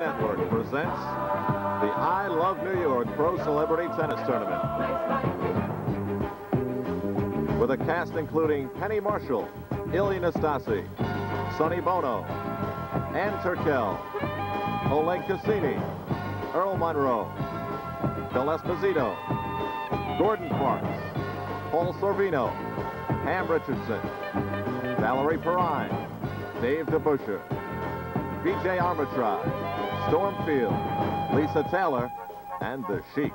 Network presents the I Love New York Pro Celebrity Tennis Tournament. With a cast including Penny Marshall, Ilie Nastase, Sonny Bono, Ann Turkel, Oleg Cassini, Earl Monroe, Bill Esposito, Gordon Parks, Paul Sorvino, Pam Richardson, Valerie Perrine, Dave DeBuscher, Vijay Armitage, Storm Field, Lisa Taylor, and the Sheik.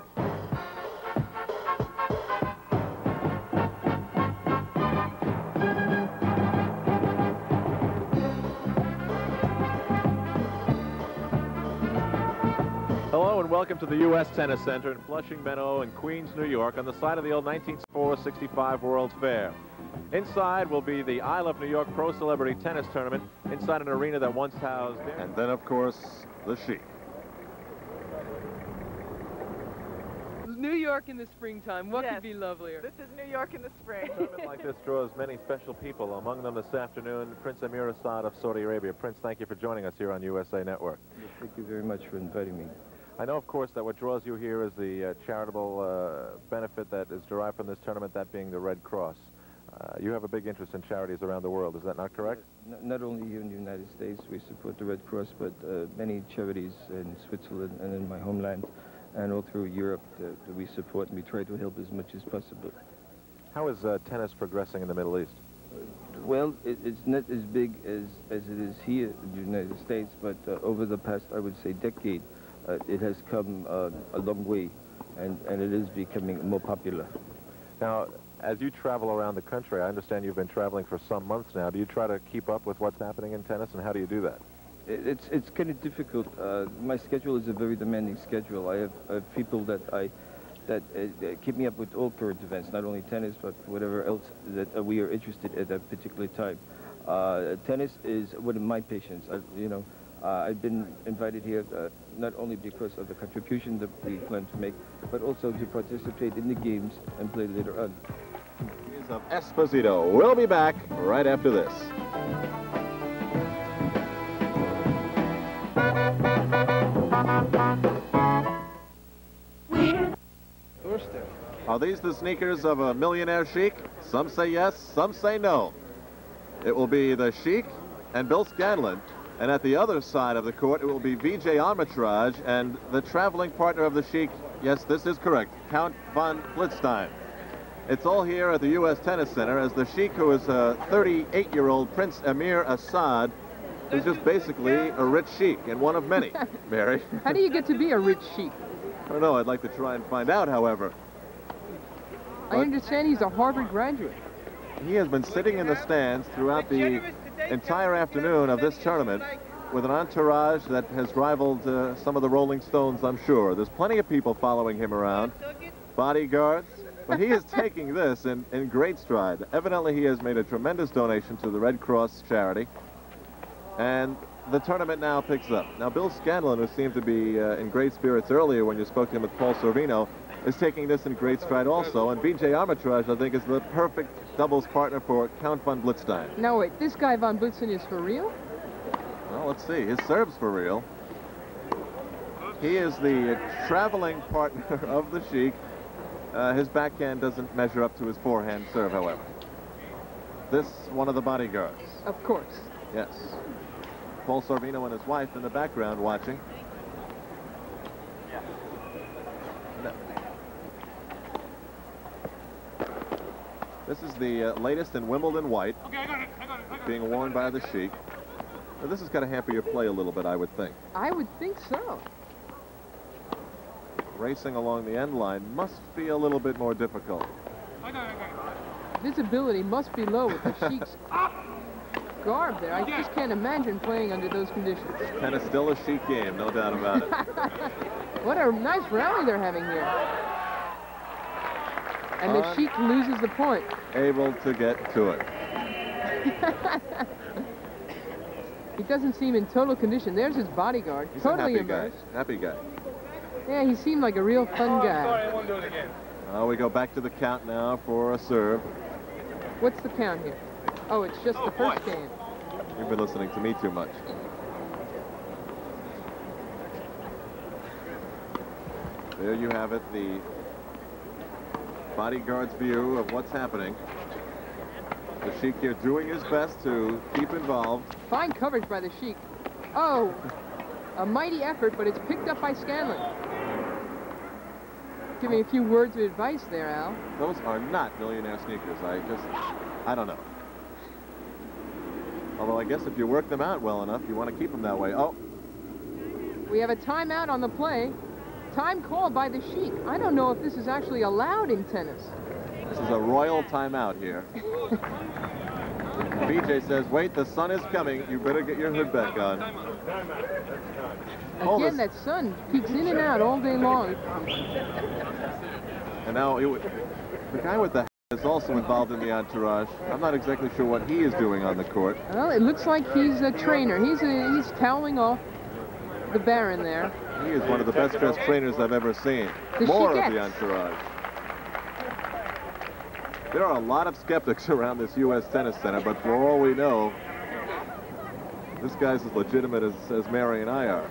Hello and welcome to the U.S. Tennis Center in Flushing Meadow in Queens, New York, on the site of the old 1965 World's Fair. Inside will be the I Love New York Pro Celebrity Tennis Tournament inside an arena that once housed... And then, of course, the Sheik. New York in the springtime. What could be lovelier? This is New York in the spring. A tournament like this draws many special people. Among them this afternoon, Prince Amir Assad of Saudi Arabia. Prince, thank you for joining us here on USA Network. Thank you very much for inviting me. I know, of course, that what draws you here is the charitable benefit that is derived from this tournament, that being the Red Cross. You have a big interest in charities around the world, is that not correct? Not only here in the United States, we support the Red Cross, but many charities in Switzerland and in my homeland and all through Europe that we support, and we try to help as much as possible. How is tennis progressing in the Middle East? Well, it's not as big as it is here in the United States, but over the past, I would say, decade, it has come a long way, and it is becoming more popular. Now, as you travel around the country, I understand you've been traveling for some months now. Do you try to keep up with what's happening in tennis, and how do you do that? It's kind of difficult. My schedule is a very demanding schedule. I have people that keep me up with all current events, not only tennis, but whatever else that we are interested in at that particular time. Tennis is one of my passions. I've been invited here not only because of the contribution that we plan to make, but also to participate in the games and play later on. Of Esposito. We'll be back right after this. Are these the sneakers of a millionaire Sheik? Some say yes, some say no. It will be the Sheik and Bill Scanlon, and at the other side of the court it will be Vijay Armitage and the traveling partner of the Sheik. Yes, this is correct, Count von Blitzstein. It's all here at the U.S. Tennis Center as the Sheik, who is a 38-year-old Prince Amir Assad, who's just basically a rich Sheik and one of many. Mary? How do you get to be a rich Sheik? I don't know. I'd like to try and find out, however. I understand he's a Harvard graduate. He has been sitting in the stands throughout the entire afternoon of this tournament with an entourage that has rivaled some of the Rolling Stones, I'm sure. There's plenty of people following him around, bodyguards, but he is taking this in great stride. Evidently, he has made a tremendous donation to the Red Cross charity, and the tournament now picks up. Now, Bill Scanlon, who seemed to be in great spirits earlier when you spoke to him with Paul Sorvino, is taking this in great stride also, and Vijay Armitage, I think, is the perfect doubles partner for Count von Blitzstein. No, wait, this guy von Blitzstein is for real? Well, let's see. His serve's for real. He is the traveling partner of the Sheik. His backhand doesn't measure up to his forehand serve, however. This, one of the bodyguards. Of course. Yes. Paul Sorvino and his wife in the background watching. No. This is the latest in Wimbledon white. Okay, I got it. Being worn by the Sheik. Now, this is going to hamper your play a little bit, I would think. I would think so. Racing along the end line must be a little bit more difficult. Visibility must be low with the Sheik's garb there. I just can't imagine playing under those conditions. Kind of still a Sheik game, no doubt about it. What a nice rally they're having here. And the Sheik loses the point. Able to get to it. He doesn't seem in total condition. There's his bodyguard. He's totally a happy immersed. guy. Happy guy. Yeah, he seemed like a real fun guy. Sorry, I won't do it again. We go back to the count now for a serve. What's the count here? Oh, it's just the first game. You've been listening to me too much. There you have it, the bodyguard's view of what's happening. The Sheik here doing his best to keep involved. Fine coverage by the Sheik. Oh, a mighty effort, but it's picked up by Scanlon. Give me a few words of advice there, Al. Those are not millionaire sneakers. I don't know. Although I guess if you work them out well enough, you want to keep them that way. Oh. We have a timeout on the play. Time called by the Sheik. I don't know if this is actually allowed in tennis. This is a royal timeout here. BJ says, wait, the sun is coming. You better get your hood back on. Again, that sun peeks in and out all day long. And now the guy with the hat is also involved in the entourage. I'm not exactly sure what he is doing on the court. Well, it looks like he's a trainer. He's toweling off the Baron there. He is one of the best dressed trainers I've ever seen. More of the entourage. There are a lot of skeptics around this U.S. Tennis Center, but for all we know, this guy's as legitimate as Mary and I are.